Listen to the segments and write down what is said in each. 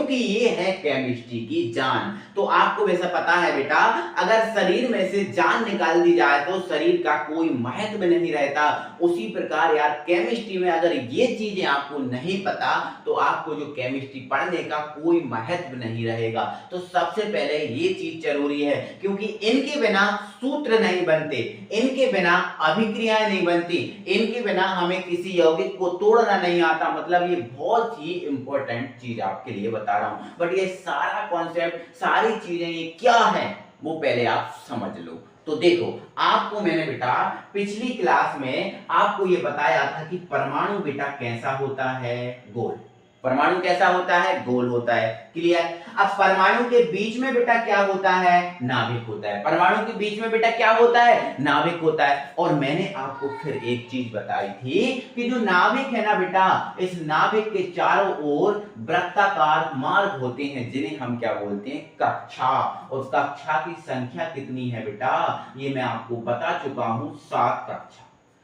क्योंकि ये है केमिस्ट्री की जान। तो आपको वैसा पता है बेटा, अगर शरीर में से जान निकाल दी जाए तो शरीर का कोई महत्व नहीं रहता। उसी प्रकार यार केमिस्ट्री में अगर ये चीजें आपको नहीं पता तो आपको जो केमिस्ट्री पढ़ने का कोई महत्व नहीं रहेगा। तो सबसे पहले ये चीज जरूरी है, क्योंकि इनके बिना सूत्र नहीं बनते, इनके बिना अभिक्रियाएं नहीं बनती, इनके बिना हमें किसी यौगिक को तोड़ना नहीं आता। मतलब ये बहुत ही इंपॉर्टेंट चीज आपके लिए बता रहा हूं। बट ये सारा कॉन्सेप्ट, सारी चीजें ये क्या है वो पहले आप समझ लो। तो देखो, आपको मैंने बेटा पिछली क्लास में आपको ये बताया था कि परमाणु बेटा कैसा होता है, गोल। परमाणु कैसा होता है, गोल होता है। क्लियर। अब परमाणु के बीच में बेटा क्या होता है, नाभिक होता है। परमाणु के बीच में बेटा क्या होता है, नाभिक होता है। और मैंने आपको फिर एक चीज बताई थी कि जो नाभिक है ना बेटा, इस नाभिक के चारों ओर वृत्ताकार मार्ग होते हैं जिन्हें हम क्या बोलते हैं, कक्षा। और कक्षा की संख्या कितनी है बेटा, ये मैं आपको बता चुका हूं, 7 कक्षा।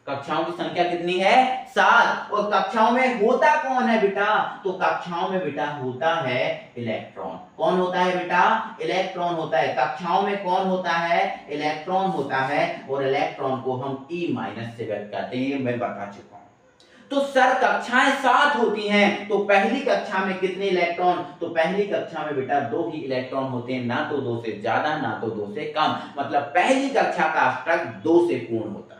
कक्षाओं की संख्या कितनी है, 7। और कक्षाओं में होता कौन है बेटा, तो कक्षाओं में बेटा होता है इलेक्ट्रॉन। कौन होता है बेटा, इलेक्ट्रॉन होता है। कक्षाओं में कौन होता है, इलेक्ट्रॉन होता है। और इलेक्ट्रॉन को हम E- से व्यक्त करते हैं, ये मैं बता चुका हूं। तो सर कक्षाएं 7 होती हैं, तो पहली कक्षा में कितने इलेक्ट्रॉन, तो पहली कक्षा में बेटा 2 ही इलेक्ट्रॉन होते हैं, ना तो 2 से ज्यादा ना तो 2 से कम। मतलब पहली कक्षा का अष्टक 2 से पूर्ण होता है।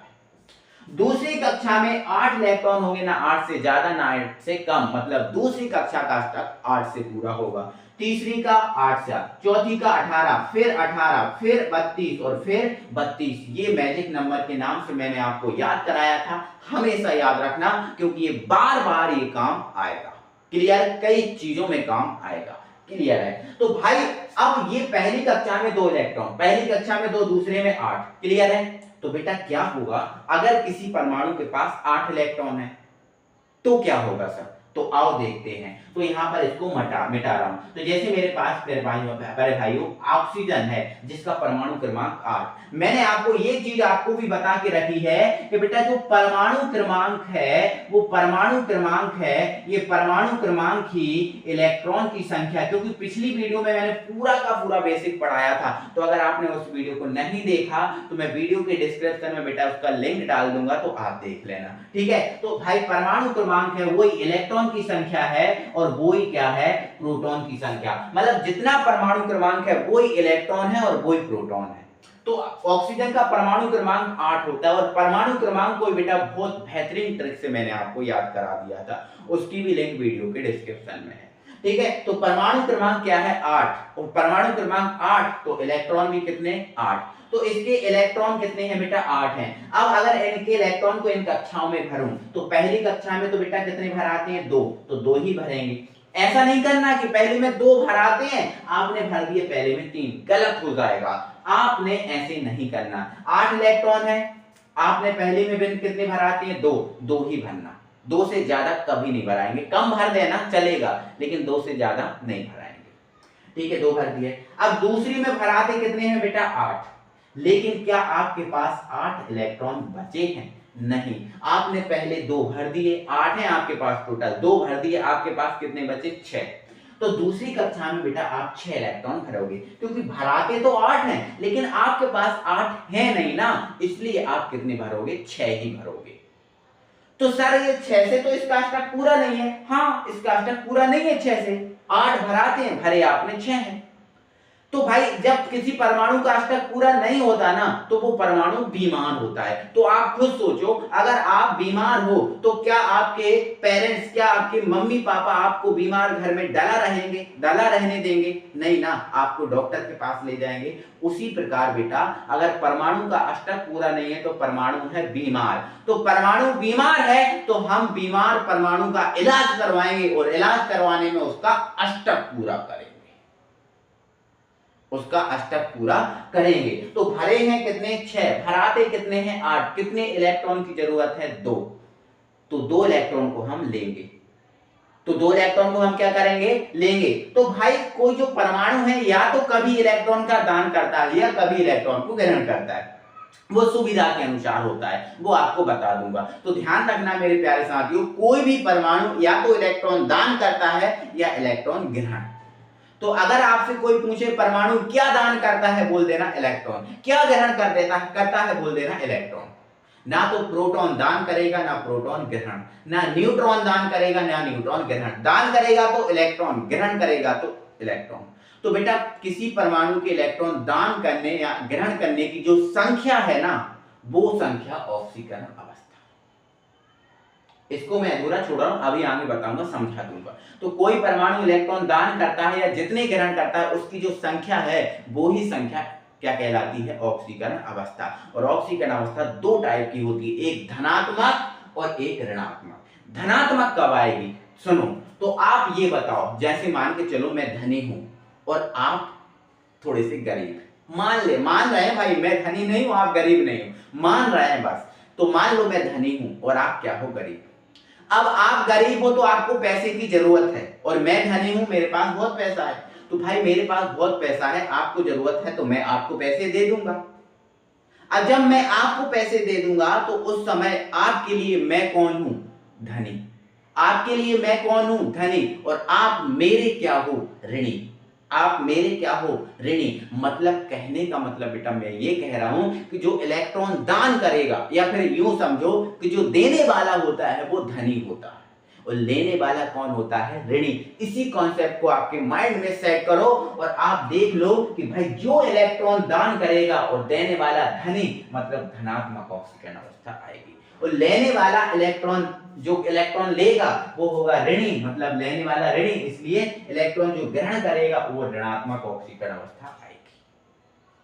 दूसरी कक्षा में 8 इलेक्ट्रॉन होंगे, ना 8 से ज्यादा ना 8 से कम। मतलब दूसरी कक्षा का अष्टक 8 से पूरा होगा। तीसरी का 8 से, चौथी का 18, फिर 18, फिर 32 और फिर 32। ये मैजिक नंबर के नाम से मैंने आपको याद कराया था, हमेशा याद रखना, क्योंकि ये बार बार ये काम आएगा। क्लियर, कई चीजों में काम आएगा। क्लियर है। तो भाई अब ये पहली कक्षा में 2 इलेक्ट्रॉन, पहली कक्षा में 2, दूसरे में 8। क्लियर है। तो बेटा क्या होगा, अगर किसी परमाणु के पास 8 इलेक्ट्रॉन है तो क्या होगा सर, तो आओ देखते हैं। तो यहां पर इसको मिटा रहा हूं। तो जैसे मेरे पास मेरे भाइयों ऑक्सीजन है जिसका परमाणु क्रमांक 8। मैंने आपको ये चीज आपको भी बता के रखी है कि बेटा जो परमाणु क्रमांक है वो परमाणु क्रमांक है, ये परमाणु क्रमांक ही इलेक्ट्रॉन की संख्या। क्योंकि पिछली वीडियो में मैंने पूरा का पूरा बेसिक पढ़ाया था, तो अगर आपने उस वीडियो को नहीं देखा तो मैं वीडियो के डिस्क्रिप्शन में बेटा उसका लिंक डाल दूंगा, तो आप देख लेना। ठीक है। तो भाई परमाणु क्रमांक है वही इलेक्ट्रॉन की संख्या है, और वो ही क्या है, प्रोटॉन की संख्या। मतलब जितना परमाणु क्रमांक है वही इलेक्ट्रॉन है और वही प्रोटॉन है। तो ऑक्सीजन का परमाणु क्रमांक 8 होता है। और परमाणु क्रमांक को बेटा बहुत बेहतरीन ट्रिक से मैंने आपको याद करा दिया था, उसकी भी लिंक वीडियो के डिस्क्रिप्शन में है। ठीक है। तो परमाणु क्रमांक क्या है, 8। और परमाणु क्रमांक 8 तो इलेक्ट्रॉन भी कितने, 8। तो इसके इलेक्ट्रॉन कितने हैं बेटा, 8 हैं। अब अगर इनके इलेक्ट्रॉन को इन कक्षाओं में भरूं तो पहली कक्षा में तो बेटा कितने भर आते हैं, 2, तो 2 ही भरेंगे। ऐसा नहीं करना कि पहले में 2 भर आते हैं आपने भर दिए पहले में 3, गलत हो जाएगा। आपने ऐसे नहीं करना। 8 इलेक्ट्रॉन है, आपने पहले में बिन कितने भर आते हैं, 2, 2 ही भरना। 2 से ज्यादा कभी नहीं भराएंगे। कम भर देना चलेगा लेकिन 2 से ज्यादा नहीं भराएंगे। ठीक है, 2 भर दिए। अब दूसरी में भराते कितने हैं बेटा, 8। लेकिन क्या आपके पास 8 इलेक्ट्रॉन बचे हैं, नहीं। आपने पहले 2 भर दिए, 8 है आपके पास टोटल, 2 भर दिए, आपके पास कितने बचे, 6। तो दूसरी कक्षा में बेटा आप 6 इलेक्ट्रॉन भरोगे, क्योंकि भराते तो 8 हैं लेकिन आपके पास 8 है नहीं ना, इसलिए आप कितने भरोगे, 6 ही भरोगे। तो सर ये 6 से तो इसका अष्टक पूरा नहीं है। हाँ, इसका अष्टक पूरा नहीं है 6 से। 8 भराते हैं, भरे आपने 6 है। तो भाई जब किसी परमाणु का अष्टक पूरा नहीं होता ना तो वो परमाणु बीमार होता है। तो आप खुद सोचो, अगर आप बीमार हो तो क्या आपके पेरेंट्स, क्या आपके मम्मी पापा आपको बीमार घर में डला रहने देंगे, नहीं ना, आपको डॉक्टर के पास ले जाएंगे। उसी प्रकार बेटा अगर परमाणु का अष्टक पूरा नहीं है तो परमाणु है बीमार। तो परमाणु बीमार है तो हम बीमार परमाणु का इलाज करवाएंगे, और इलाज करवाने में उसका अष्टक पूरा करेंगे, उसका अष्टक पूरा करेंगे। तो भरे हैं कितने, 6, भराते कितने हैं, 8। कितने इलेक्ट्रॉन की जरूरत है, 2। तो 2 इलेक्ट्रॉन को हम लेंगे। तो 2 इलेक्ट्रॉन को हम क्या करेंगे, लेंगे। तो भाई कोई जो परमाणु है या तो कभी इलेक्ट्रॉन का दान करता है या कभी इलेक्ट्रॉन को ग्रहण करता है, वो सुविधा के अनुसार होता है, वो आपको बता दूंगा। तो ध्यान रखना मेरे प्यारे साथियों, कोई भी परमाणु या तो इलेक्ट्रॉन दान करता है या इलेक्ट्रॉन ग्रहण। तो अगर आपसे कोई पूछे परमाणु क्या दान करता है, बोल देना इलेक्ट्रॉन। क्या ग्रहण कर देता करता है, बोल देना इलेक्ट्रॉन। ना तो प्रोटॉन दान करेगा ना प्रोटॉन ग्रहण, ना न्यूट्रॉन दान करेगा ना न्यूट्रॉन ग्रहण। दान करेगा तो इलेक्ट्रॉन, ग्रहण करेगा तो इलेक्ट्रॉन। तो बेटा किसी परमाणु के इलेक्ट्रॉन दान करने या ग्रहण करने की जो संख्या है ना, वो संख्या ऑक्सीकरण अवस्था। इसको मैं अधूरा छोड़ रहा हूं, अभी आगे बताऊंगा, समझा दूंगा। तो कोई परमाणु इलेक्ट्रॉन दान करता है या जितने ग्रहण करता है उसकी जो संख्या है वो ही संख्या क्या कहलाती है, ऑक्सीकरण अवस्था। और ऑक्सीकरण अवस्था दो टाइप की होती है, एक धनात्मक और एक ऋणात्मक। धनात्मक कब आएगी, सुनो। तो आप ये बताओ, जैसे मान के चलो मैं धनी हूं और आप थोड़े से गरीब, मान रहे हैं भाई, मैं धनी नहीं हूं आप गरीब नहीं हो, मान रहे हैं बस। तो मान लो मैं धनी हूं और आप क्या हो, गरीब। अब आप गरीब हो तो आपको पैसे की जरूरत है और मैं धनी हूं, मेरे पास बहुत पैसा है। तो भाई मेरे पास बहुत पैसा है, आपको जरूरत है, तो मैं आपको पैसे दे दूंगा। अब जब मैं आपको पैसे दे दूंगा तो उस समय आपके लिए मैं कौन हूं, धनी। आपके लिए मैं कौन हूं, धनी। और आप मेरे क्या हो, ऋणी। आप मेरे क्या हो, ऋणी। मतलब कहने का मतलब बेटा मैं ये कह रहा हूं कि जो इलेक्ट्रॉन दान करेगा, या फिर यूं समझो कि जो देने वाला होता है वो धनी होता है और लेने वाला कौन होता है, ऋणी। इसी कॉन्सेप्ट को आपके माइंड में सेट करो और आप देख लो कि भाई जो इलेक्ट्रॉन दान करेगा और देने वाला धनी, मतलब धनात्मक ऑक्सीकरण अवस्था आएगी। और लेने वाला इलेक्ट्रॉन, जो इलेक्ट्रॉन लेगा वो होगा ऋणी, मतलब लेने वाला ऋणी, इसलिए इलेक्ट्रॉन जो ग्रहण करेगा वो ऋणात्मक ऑक्सीकरण अवस्था आएगी।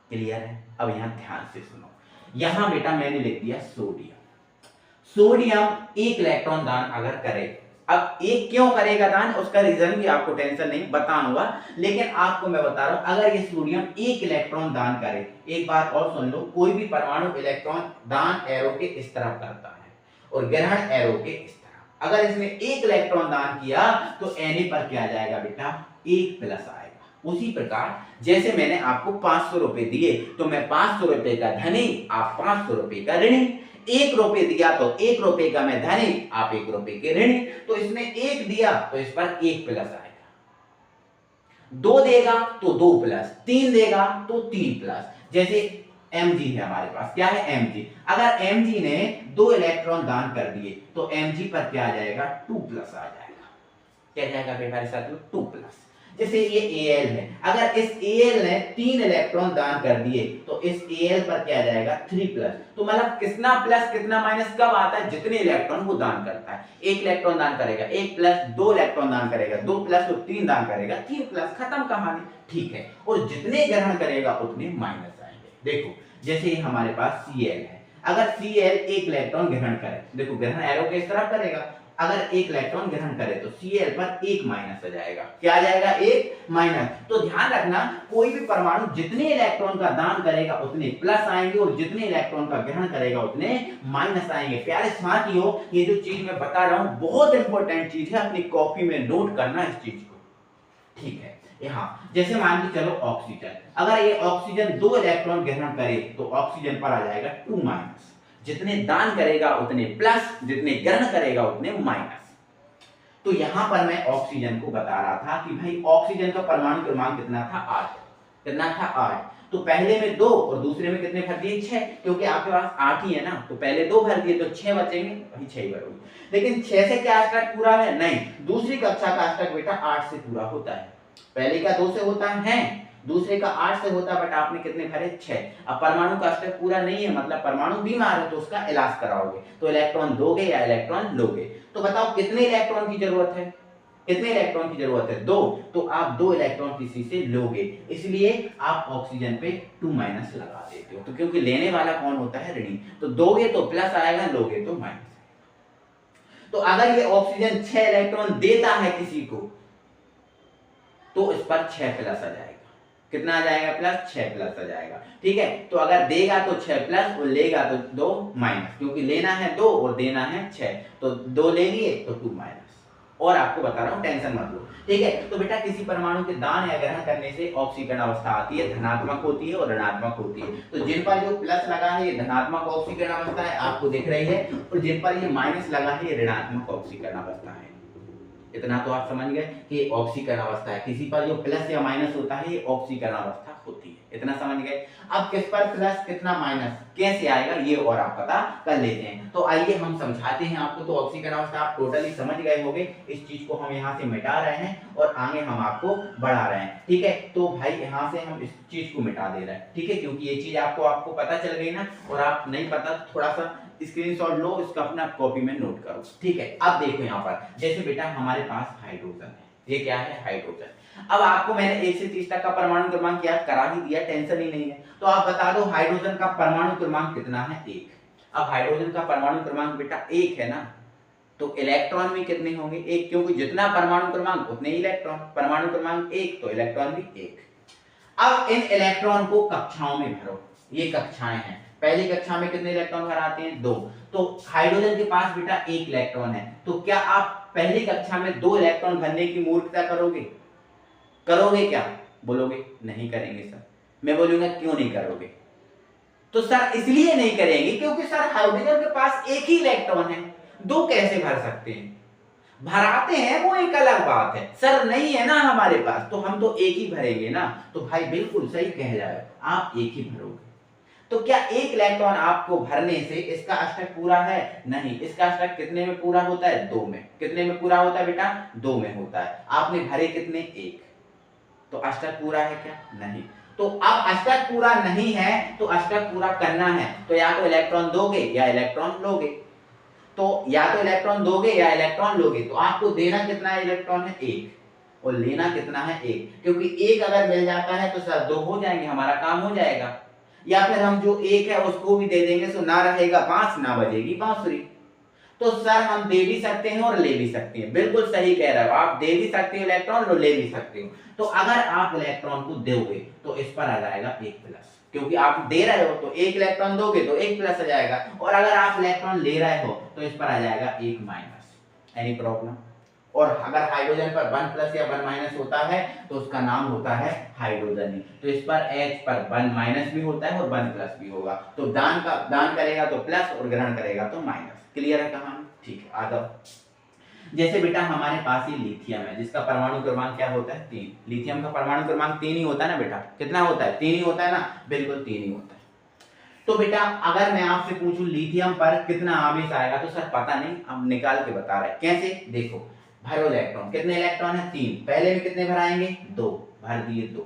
क्लियर है। अब यहां ध्यान से सुनो, यहां बेटा मैंने लिख दिया सोडियम। सोडियम एक इलेक्ट्रॉन दान अगर करे, अब एक क्यों करेगा दान, उसका रीजन भी आपको टेंशन नहीं बताऊंगा, लेकिन आपको मैं बता रहा हूं अगर ये सोडियम एक इलेक्ट्रॉन दान करे। एक बात और सुन लो, कोई भी परमाणु इलेक्ट्रॉन दान एरो के इस तरफ करता है और ग्रहण एरो के इस तरफ। अगर इसने एक इलेक्ट्रॉन दान किया तो Na पर क्या आ जाएगा बेटा, 1 प्लस आएगा। उसी प्रकार जैसे मैंने आपको 500 रुपए दिए तो मैं 500 रुपए का धनी, आप 500 रुपए का ऋणी। 1 रुपए दिया तो 1 रुपए का मैं धनी, आप 1 रुपए के ऋणी। तो इसने 1 दिया तो इस पर 1 प्लस आएगा, 2 देगा तो 2 प्लस, 3 देगा तो 3 प्लस। जैसे Mg है हमारे पास, क्या है Mg। अगर Mg ने 2 इलेक्ट्रॉन दान कर दिए तो Mg पर क्या आ जाएगा, 2 प्लस आ जाएगा। क्या जाएगा बेटा साथ में, 2 प्लस। जैसे ये Al है, अगर इस Al ने 3 इलेक्ट्रॉन दान कर दिए तो इस Al पर क्या आ जाएगा, 3 प्लस। तो मतलब कितना प्लस कितना माइनस कब आता है, जितने इलेक्ट्रॉन वो दान करता है। 1 इलेक्ट्रॉन दान करेगा 1 प्लस, 2 इलेक्ट्रॉन दान करेगा 2 प्लस, तो 3 दान करेगा 3 प्लस, खत्म कहानी। ठीक है। और जितने ग्रहण करेगा उतने माइनस आएंगे। देखो जैसे हमारे पास Cl है, अगर Cl 1 इलेक्ट्रॉन ग्रहण करे, देखो ग्रहण एरो के इस तरफ करेगा, अगर 1 इलेक्ट्रॉन ग्रहण करे तो Cl पर 1 माइनस आ जाएगा। क्या आ जाएगा, 1 माइनस। तो ध्यान रखना कोई भी परमाणु जितने इलेक्ट्रॉन का दान करेगा उतने प्लस आएंगे और जितने इलेक्ट्रॉन का ग्रहण करेगा उतने माइनस आएंगे। प्यारे साथियों, ये जो चीज मैं बता रहा हूं बहुत इंपॉर्टेंट चीज है, अपनी कॉपी में नोट करना इस चीज को। ठीक है। यहाँ जैसे मान के चलो ऑक्सीजन, अगर ये ऑक्सीजन 2 इलेक्ट्रॉन ग्रहण करे तो ऑक्सीजन पर आ जाएगा 2 माइनस। जितने दान करेगा उतने प्लस, जितने ग्रहण करेगा उतने माइनस। तो यहां पर मैं ऑक्सीजन को बता रहा था कि भाई ऑक्सीजन का परमाणु क्रमांक कितना था, 8। कितना था, 8। तो पहले में 2 और दूसरे में कितने भर दिए, 6, क्योंकि आपके पास 8 ही है ना। तो पहले 2 भर दिए तो 6 बचेंगे, वही 6 ही भरोगे। लेकिन 6 से क्या अष्टक पूरा है, नहीं। दूसरी कक्षा का अष्टक बेटा 8 से पूरा होता है। पहले का 2 से होता है, दूसरे का 8 से होता है, बट आपने कितने भरे, 6। अब परमाणु का अष्टक पूरा नहीं है, मतलब परमाणु बीमार है तो उसका इलाज कराओगे, तो इलेक्ट्रॉन दोगे या इलेक्ट्रॉन लोगे। तो बताओ कितने इलेक्ट्रॉन की जरूरत है, कितने इलेक्ट्रॉन की जरूरत है, 2। तो आप 2 इलेक्ट्रॉन किसी से लोगे, इसलिए आप ऑक्सीजन पे 2 माइनस लगा देते हो। तो क्योंकि लेने वाला कौन होता है, ऋणी। तो दोगे तो प्लस आएगा, लोगे तो माइनस। तो अगर ये ऑक्सीजन 6 इलेक्ट्रॉन देता है किसी को तो इस पर 6 प्लस आ जाएगा। कितना आ जाएगा, प्लस, 6 प्लस आ जाएगा। ठीक है। तो अगर देगा तो 6 प्लस और लेगा तो 2 माइनस, क्योंकि लेना है 2 और देना है 6, तो 2 ले लिए तो 2 माइनस। और आपको बता रहा हूं, टेंशन मत लो। ठीक है। तो बेटा किसी परमाणु के दान या ग्रहण करने से ऑक्सीकरण अवस्था आती है, धनात्मक होती है और ऋणात्मक होती है। तो जिन पर जो प्लस लगा है ये धनात्मक ऑक्सीकरण अवस्था है, आपको दिख रही है, और जिन पर ये माइनस लगा है ये ऋणात्मक ऑक्सीकरण अवस्था है। इतना तो आप समझ गए कि ये ऑक्सीकरण अवस्था है, किसी पर जो प्लस या माइनस होता है ये ऑक्सीकरण अवस्था होती है, इतना समझ गए। अब किस पर प्लस कितना माइनस कैसे आएगा ये और आप पता कर लेते हैं। तो आइए हम समझाते हैं आपको। तो ऑक्सीकरण अवस्था आप टोटली समझ गए होंगे, इस चीज को हम यहाँ से मिटा रहे हैं और आगे हम आपको बढ़ा रहे हैं, ठीक है। तो भाई यहाँ से हम इस चीज को मिटा दे रहे हैं, ठीक है, क्योंकि ये चीज आपको पता चल गई ना, और आप नहीं पता थोड़ा सा स्क्रीनशॉट लो, इसका अपना कॉपी में नोट करो, ठीक है। अब देखो यहाँ पर जैसे बेटा हमारे पास हाइड्रोजन है, ये क्या है हाइड्रोजन। अब आपको मैंने 1 से 30 तक का परमाणु क्रमांक याद करा ही दिया, टेंशन ही नहीं है। तो आप बता दो हाइड्रोजन का परमाणु क्रमांक कितना है, 1। अब हाइड्रोजन का परमाणु क्रमांक बेटा 1 है ना, तो इलेक्ट्रॉन भी कितने होंगे, 1, क्योंकि जितना परमाणु क्रमांक उतने ही इलेक्ट्रॉन, परमाणु क्रमांक 1 तो इलेक्ट्रॉन भी 1। अब इन इलेक्ट्रॉन को कक्षाओं में भरो, ये कक्षाएं हैं। पहली कक्षा में कितने इलेक्ट्रॉन भर आते हैं, 2। तो हाइड्रोजन के पास बेटा 1 इलेक्ट्रॉन है, तो क्या आप पहली कक्षा में 2 इलेक्ट्रॉन भरने की मूर्खता करोगे? करोगे क्या? बोलोगे नहीं करेंगे सर। मैं बोलूंगा क्यों नहीं करोगे? तो सर इसलिए नहीं करेंगे क्योंकि सर हाइड्रोजन के पास 1 ही इलेक्ट्रॉन है, 2 कैसे भर सकते हैं? भराते हैं वो एक अलग बात है, सर नहीं है ना हमारे पास, तो हम तो 1 ही भरेंगे ना। तो भाई बिल्कुल सही कह रहे हो, आप 1 ही भरोगे। तो क्या 1 इलेक्ट्रॉन आपको भरने से इसका अष्टक पूरा है? नहीं, इसका अष्टक कितने में पूरा होता है, 2 में। कितने में पूरा होता है बेटा, 2 में होता है। आपने भरे कितने, 1, तो अष्टक पूरा है क्या, नहीं। तो अब अष्टक पूरा नहीं है तो अष्टक पूरा करना है तो या तो इलेक्ट्रॉन दोगे या इलेक्ट्रॉन लोगे। तो या तो इलेक्ट्रॉन दोगे या इलेक्ट्रॉन लोगे, तो आपको देना कितना है, इलेक्ट्रॉन है 1, और लेना कितना है, 1, क्योंकि 1 अगर मिल जाता है तो सर 2 हो जाएंगे, हमारा काम हो जाएगा। या फिर हम जो 1 है उसको भी दे देंगे, तो ना रहेगा बांस ना बजेगी बांसुरी। तो सर हम दे भी सकते हैं और ले भी सकते हैं, बिल्कुल सही कह रहे हो, आप दे भी सकते हो इलेक्ट्रॉन और ले भी सकते हो। तो अगर आप इलेक्ट्रॉन को दोगे तो इस पर आ जाएगा 1 प्लस, क्योंकि आप दे रहे हो तो 1 इलेक्ट्रॉन दोगे तो 1 प्लस आ जाएगा, और अगर आप इलेक्ट्रॉन ले रहे हो तो इस पर आ जाएगा 1 माइनस। Any problem? और अगर हाइड्रोजन पर 1 प्लस या 1 माइनस होता है तो उसका नाम होता है हाइड्रोजन। तो इस पर H पर 1 माइनस भी होता है और 1 प्लस भी होगा। तो दान करेगा तो प्लस और ग्रहण करेगा तो माइनस। क्लियर है कहानी? ठीक है, आ जाओ। जैसे बेटा हमारे पास ये लिथियम है जिसका परमाणु क्रमांक क्या होता है, 3। लिथियम का परमाणु क्रमांक 3 ही होता है ना बेटा, कितना होता है, 3 ही होता है ना, बिल्कुल 3 ही होता है। तो बेटा अगर मैं आपसे पूछूं लिथियम पर कितना आवेश आएगा, तो सर पता नहीं, हम निकाल के बता रहे हैं। कैसे, देखो भरो इलेक्ट्रॉन, कितने इलेक्ट्रॉन है, 3। पहले में कितने भराएंगे, 2, भर दिए 2।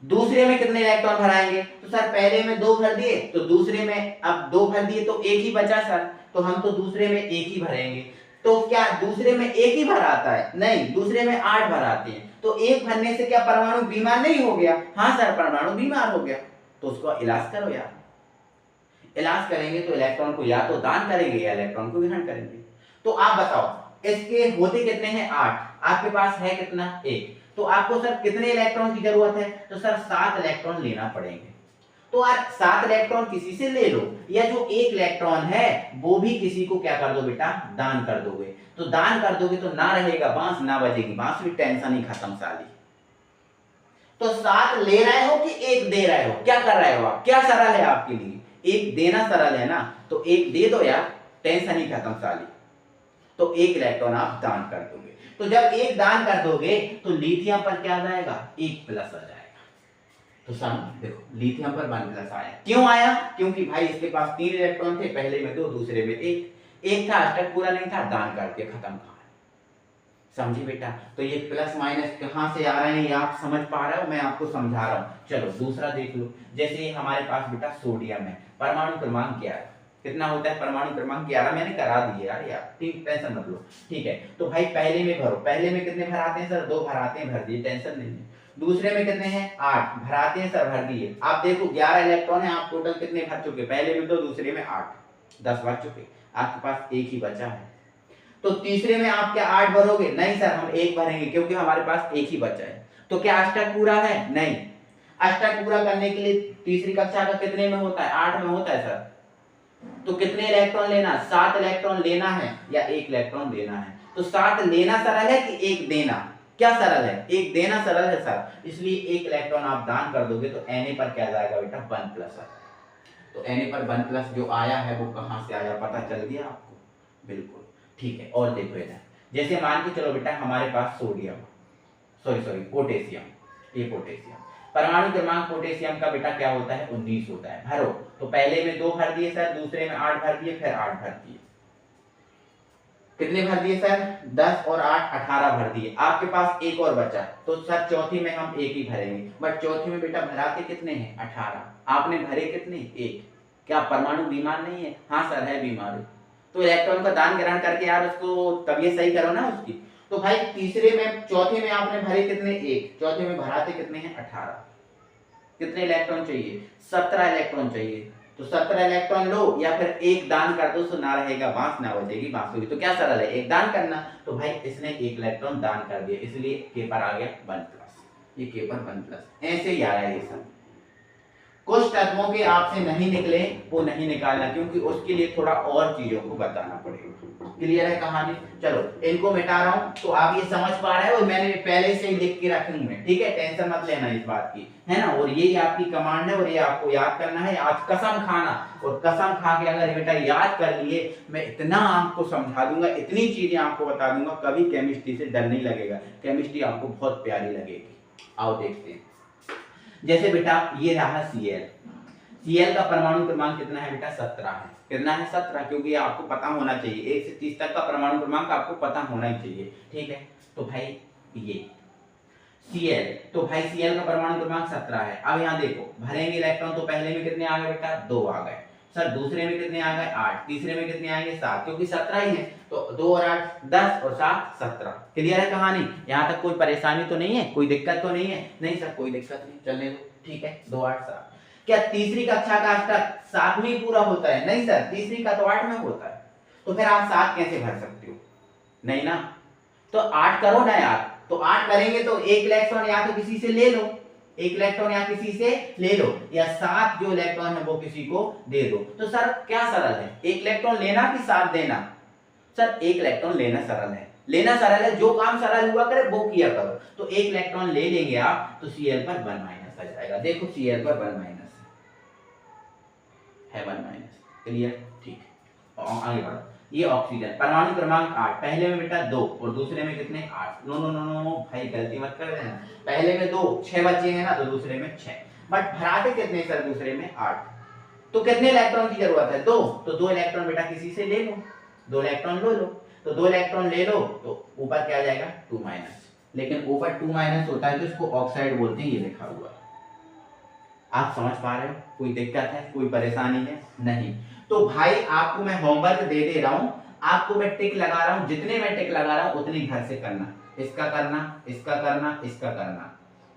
दूसरे में कितने इलेक्ट्रॉन भराएंगे, तो सर पहले में 2 भर दिए, तो दूसरे में अब 2 भर दिए तो 1 ही बचा सर, तो हम तो दूसरे में 1 ही भरेंगे। तो क्या दूसरे में 1 ही भर आता है, नहीं, दूसरे में 8 भर आते हैं। तो 1 भरने से क्या परमाणु बीमार नहीं हो गया? हाँ सर, परमाणु बीमार हो गया। तो उसका इलाज करो यार, इलाज करेंगे तो इलेक्ट्रॉन को या तो दान करेंगे या इलेक्ट्रॉन को ग्रहण करेंगे। तो आप बताओ इसके होते कितने हैं, 8, आपके पास है कितना, 1। तो आपको सर कितने इलेक्ट्रॉन की जरूरत है, तो सर 7 इलेक्ट्रॉन लेना पड़ेंगे। तो आप 7 इलेक्ट्रॉन किसी से ले लो, या जो 1 इलेक्ट्रॉन है वो भी किसी को क्या कर दो बेटा, दान कर दोगे। तो दान कर दोगे तो ना रहेगा बांस ना बजेगी बांसुरी, टेंशन ही खत्म साली। तो 7 ले रहे हो कि 1 दे रहे हो, क्या कर रहे हो आप, क्या सरल है आपके लिए, 1 देना सरल है ना, तो 1 दे दो यार, टेंशन ही खत्म साली। तो 1 इलेक्ट्रॉन आप दान कर दोगे। तो जब 1 दान कर दोगे तो लिथियम पर क्या आ जाएगा, 1 प्लस आ जाएगा। तो समझ देखो लिथियम पर 1 प्लस आया, क्यों आया, क्योंकि भाई इसके पास 3 इलेक्ट्रॉन थे, पहले में 2 दूसरे में 1 था, अष्टक पूरा नहीं था, दान करके खत्म कहानी। समझी बेटा? तो ये प्लस माइनस कहां से आ रहे हैं ये आप समझ पा रहे हो, मैं आपको समझा रहा हूं। चलो दूसरा देख लो। जैसे हमारे पास बेटा सोडियम है, परमाणु क्रमांक 11। कितना होता है परमाणु क्रमांक, 11 मैंने करा दिए यार, ठीक, टेंशन मत लो, ठीक है। तो भाई पहले में भरो, पहले में कितने भराते हैं सर, 2 भराते हैं, भर दिए, टेंशन नहीं है। दूसरे में कितने हैं, 8 भराते हैं सर, भर दिए। आप देखो 11 इलेक्ट्रॉन है, आप टोटल कितने भर चुके, पहले में 2 दूसरे में 8, 10 भर चुके, आपके पास 1 ही बचा है। तो तीसरे में आप क्या 8 भरोगे, नहीं सर हम 1 भरेंगे क्योंकि हमारे पास 1 ही बचा है। तो क्या अष्टक पूरा है, नहीं, अष्टक पूरा करने के लिए तीसरी कक्षा का कितने में होता है, 8 में होता है सर। तो कितने इलेक्ट्रॉन लेना, 7 इलेक्ट्रॉन लेना है या 1 इलेक्ट्रॉन देना है। तो 7 लेना सरल है कि 1 देना, क्या सरल है, 1 देना सरल है सर, इसलिए 1 इलेक्ट्रॉन आप दान कर दोगे तो Na पर क्या जाएगा बेटा, 1 प्लस आएगा। तो Na पर 1 प्लस जो आया है वो कहां से आया, पता चल गया आपको, बिल्कुल ठीक है। और देखो इधर जैसे मान के चलो बेटा हमारे पास सोडियम, सॉरी पोटेशियम, ये पोटेशियम, परमाणु क्रमांक पोटेशियम का बेटा क्या होता है 19 होता है। भरो, तो पहले में 2 भर दिए सर, दूसरे में 8 भर दिए, फिर 8 भर दिए, कितने भर दिए सर 10 और 8 18 भर दिए। आपके पास एक और बचा, तो सर चौथी में हम एक ही भरेंगे, बट चौथी में बेटा भराते कितने हैं 18, आपने भरे कितने एक। क्या परमाणु बीमार नहीं है? हाँ सर है बीमार है, तो इलेक्ट्रॉन का दान ग्रहण करके यार उसको तबीयत सही करो ना उसकी। तो भाई तीसरे में चौथे में आपने भरे कितने एक, चौथे में भराते कितने हैं 18, कितने इलेक्ट्रॉन चाहिए 17 इलेक्ट्रॉन चाहिए। तो 17 इलेक्ट्रॉन लो या फिर एक दान कर दो, तो ना रहेगा बांस ना बजेगी बांसुरी। तो क्या सरल है एक दान करना, तो भाई इसने एक इलेक्ट्रॉन दान कर दिया, इसलिए के पर आ गया 1+, ये के पर 1+। ऐसे ही आ रहा है ये सब। कुछ तत्वों के आपसे नहीं निकले वो नहीं निकालना, क्योंकि उसके लिए थोड़ा और चीजों को बताना पड़ेगा। क्लियर है कहानी? चलो इनको मिटा रहा हूं, तो आप ये समझ पा रहे हो, मैंने पहले से ही लिख के रखी हूं, ठीक है, टेंशन मत लेना इस बात की, है ना। और यही आपकी कमांड है और ये आपको याद करना है, आज कसम खाना, और कसम खा के अगर बेटा याद कर लिए, मैं इतना आपको समझा दूंगा, इतनी चीजें आपको बता दूंगा, कभी केमिस्ट्री से डर नहीं लगेगा, केमिस्ट्री आपको बहुत प्यारी लगेगी। आओ देखते हैं। जैसे बेटा ये रहा Cl, Cl का परमाणु क्रमांक कितना है बेटा 17 है, कितना है 17, क्योंकि आपको पता होना चाहिए 1 से 30 तक का परमाणु क्रमांक आपको पता होना ही चाहिए, ठीक है। तो भाई ये Cl, तो भाई Cl का परमाणु क्रमांक 17 है। अब यहाँ देखो भरेंगे इलेक्ट्रॉन, तो पहले में कितने आ गए बेटा 2 आ गए सर, दूसरे में कितने आ गए 8, तीसरे में कितने आएंगे 7, क्योंकि 17 ही है, तो 2 और 8 10 और 7 17। क्लियर है कहानी? यहाँ तक कोई परेशानी तो नहीं है, कोई दिक्कत तो नहीं है? नहीं सर कोई दिक्कत नहीं, चलने दो, ठीक है। 2 8 7, क्या तीसरी कक्षा का अष्टक 7 में ही पूरा होता है? नहीं सर, तीसरी का तो 8 में होता है, तो फिर आप 7 कैसे भर सकते हो? नहीं ना, तो 8 करो ना यार, तो 8 करेंगे तो एक इलेक्ट्रॉन या तो किसी से ले लो, एक इलेक्ट्रॉन या किसी से ले लो, या 7 जो इलेक्ट्रॉन है वो किसी को दे दो। तो सर क्या सरल है, एक इलेक्ट्रॉन लेना कि 7 देना? सर एक इलेक्ट्रॉन लेना सरल है, लेना सरल है, जो काम सरल हुआ करे वो किया करो। तो एक इलेक्ट्रॉन ले लेंगे आप, तो Cl पर 1- आ जाएगा। देखो Cl पर 1- है 1-। क्लियर? ठीक, आगे बढ़ो। ये ऑक्सीजन परमाणु क्रमांक 8, पहले में बेटा 2 और दूसरे में कितने 8। नो नो नो नो भाई गलती मत कर देना, पहले में 2 6 बचे हैं ना, तो दूसरे में 6, बट भराते कितने सर दूसरे में 8, तो कितने इलेक्ट्रॉन की जरूरत है 2, तो 2 इलेक्ट्रॉन बेटा किसी से ले लो, 2 इलेक्ट्रॉन लो, तो 2 इलेक्ट्रॉन ले लो, तो ऊपर क्या आ जाएगा 2-, लेकिन ऊपर 2- होता है तो इसको ऑक्साइड बोलते हैं, ये लिखा हुआ है। आप समझ पा रहे हो? कोई दिक्कत है, कोई परेशानी है? नहीं। तो भाई आपको मैं होमवर्क दे रहा हूं, आपको मैं टिक लगा रहा हूं, जितने मैं टिक लगा रहा हूं उतने घर से करना, इसका करना, इसका करना, इसका करना,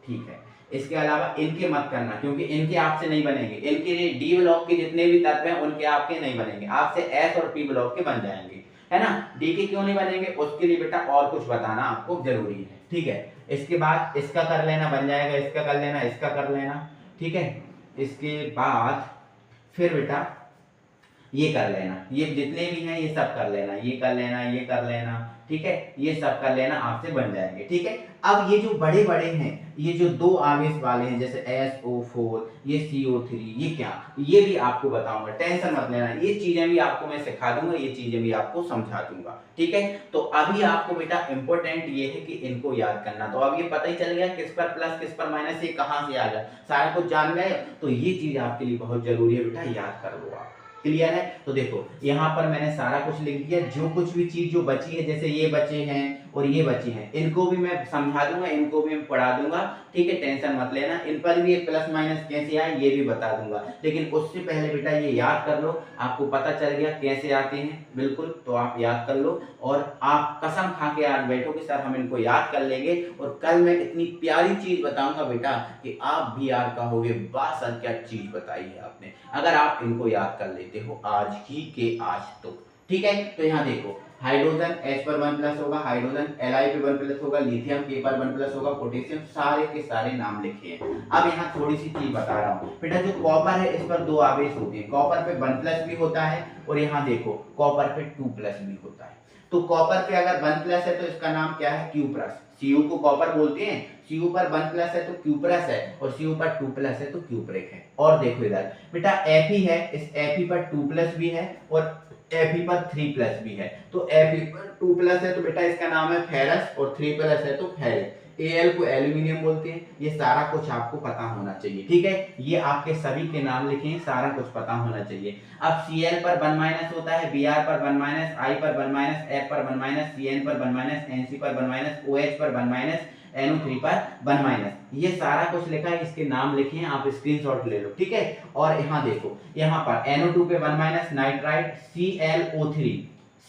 ठीक है। इसके अलावा इनके मत करना, क्योंकि इनके आपसे नहीं बनेंगे, इनके डी ब्लॉक के जितने भी तत्व हैं उनके आपके नहीं बनेंगे, आपसे एस और पी ब्लॉक के बन जाएंगे, है ना। डी के क्यों नहीं बनेंगे, उसके लिए बेटा और कुछ बताना आपको जरूरी है, ठीक है। इसके बाद इसका कर लेना, बन जाएगा, इसका कर लेना, इसका कर लेना, ठीक है। इसके बाद फिर बेटा ये कर लेना, ये जितने भी हैं ये सब कर लेना, ये कर लेना, ये कर लेना, ठीक है, ये सब कर लेना, आपसे बन जाएंगे, ठीक है। अब ये जो बड़े बड़े हैं, ये जो 2 आवेश वाले हैं, जैसे SO4, ये CO3, ये क्या, ये भी आपको बताऊंगा, टेंशन मत लेना, ये चीजें भी आपको मैं सिखा दूंगा, ये चीजें भी आपको समझा दूंगा, ठीक है। तो अभी आपको बेटा इंपॉर्टेंट ये है कि इनको याद करना। तो अब ये पता ही चल गया किस पर प्लस किस पर माइनस, ये कहां से आ गया, सारा कुछ जान गए, तो ये चीज आपके लिए बहुत जरूरी है बेटा, याद कर लो आप। क्लियर है? तो देखो यहाँ पर मैंने सारा कुछ लिख दिया, जो कुछ भी चीज जो बची है, जैसे ये बचे हैं और ये बचे हैं, इनको भी मैं समझा दूंगा, इनको भी मैं पढ़ा दूंगा, ठीक है, टेंशन मत लेना। इन पर भी प्लस माइनस कैसे आए ये भी बता दूंगा, लेकिन उससे पहले बेटा ये याद कर लो, आपको पता चल गया कैसे आते हैं, बिल्कुल, तो आप याद कर लो, और आप कसम खा के आज बैठो कि सर हम इनको याद कर लेंगे, और कल मैं इतनी प्यारी चीज बताऊंगा बेटा कि आप भी याद कहोगे, वाह सर क्या चीज बताई है आपने, अगर आप इनको याद कर लेते हो आज ही के आज तो, ठीक है। तो यहाँ देखो हाइड्रोजन H पर 1+ होगा, हाइड्रोजन Li पे 1+ होगा, लिथियम K पर 1+ होगा, पोटेशियम, सारे के सारे नाम लिखे हैं। अब यहाँ थोड़ी सी चीज बता रहा हूँ बेटा, जो कॉपर है इस पर 2 आवेश होते हैं, कॉपर पे 1+ भी होता है, और यहाँ देखो कॉपर पे 2+ भी होता है। तो कॉपर पे अगर 1+ है तो इसका नाम क्या है Q+, Cu को कॉपर बोलते हैं, Cu पर 1 प्लस है तो Q प्लस है, और Cu पर 2 प्लस है तो Q ब्रेक है। और देखो इधर बेटा Fe है, इस Fe पर 2 प्लस भी है और Fe पर 3 प्लस भी है। तो Fe पर 2 प्लस है तो बेटा इसका नाम है फेरस, और 3 प्लस है तो फेरिक। Al को एल्यूमिनियम बोलते हैं। ये सारा कुछ आपको पता होना चाहिए, ठीक है। ये आपके सभी के नाम लिखे हैं, सारा कुछ पता होना चाहिए। अब Cl पर 1 माइनस होता है, Br पर 1 माइनस, I पर 1 माइनस, F पर 1 माइनस, Cn पर 1 माइनस, Nc पर 1 माइनस, OH पर 1 माइनस, NO3 पर 1 माइनस। ये सारा कुछ लिखा है, इसके नाम लिखे हैं, आप स्क्रीनशॉट ले लो, ठीक है। और यहाँ देखो, यहाँ पर NO2 पे 1 minus nitrite, ClO3,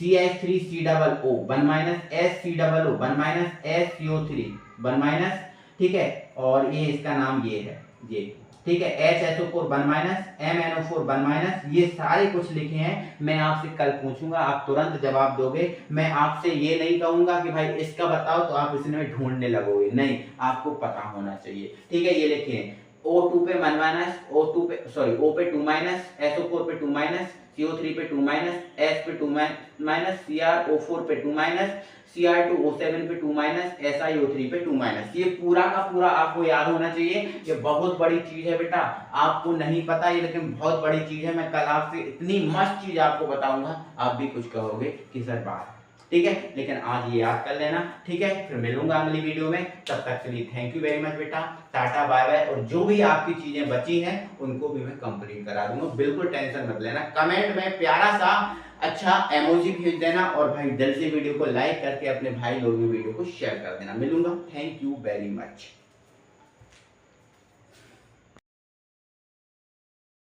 CH3COO 1 minus, SCOO 1 minus, SCO3 1 minus, ठीक है। और ये इसका नाम ये है, ये ठीक है। HSO4 1 minus, MnO4 1 minus. ये सारे कुछ लिखे हैं। मैं आपसे कल पूछूंगा, आप तुरंत जवाब दोगे। मैं आपसे ये नहीं कहूंगा कि भाई इसका बताओ तो आप इसमें ढूंढने लगोगे, नहीं, आपको पता होना चाहिए, ठीक है। ये लिखे हैं O2 पे 1 माइनस, O2 पे सॉरी O पे 2 माइनस, SO4 पे 2 माइनस, CO3 पे 2 माइनस, S पे 2 माइनस, CrO4 पे 2 माइनस, Cr2O7 पे 2 माइनस, SiO3 पे 2 माइनस। ये पूरा का पूरा आपको याद होना चाहिए। ये बहुत बड़ी चीज है बेटा, आपको नहीं पता ये, लेकिन बहुत बड़ी चीज है। मैं कल आपसे इतनी मस्त चीज आपको बताऊंगा, आप भी कुछ कहोगे कि सर बात, ठीक है। लेकिन आज ये याद कर लेना, ठीक है। फिर मिलूंगा अगली वीडियो में, तब तक के लिए थैंक यू वेरी मच बेटा, टाटा बाय बाय। और जो भी आपकी चीजें बची हैं उनको भी मैं कंप्लीट करा दूंगा, बिल्कुल टेंशन मत लेना। कमेंट में प्यारा सा अच्छा इमोजी भेज देना, और भाई दिल से वीडियो को लाइक करके अपने भाई लोग भी वीडियो को शेयर कर देना। मिलूंगा, थैंक यू वेरी मच।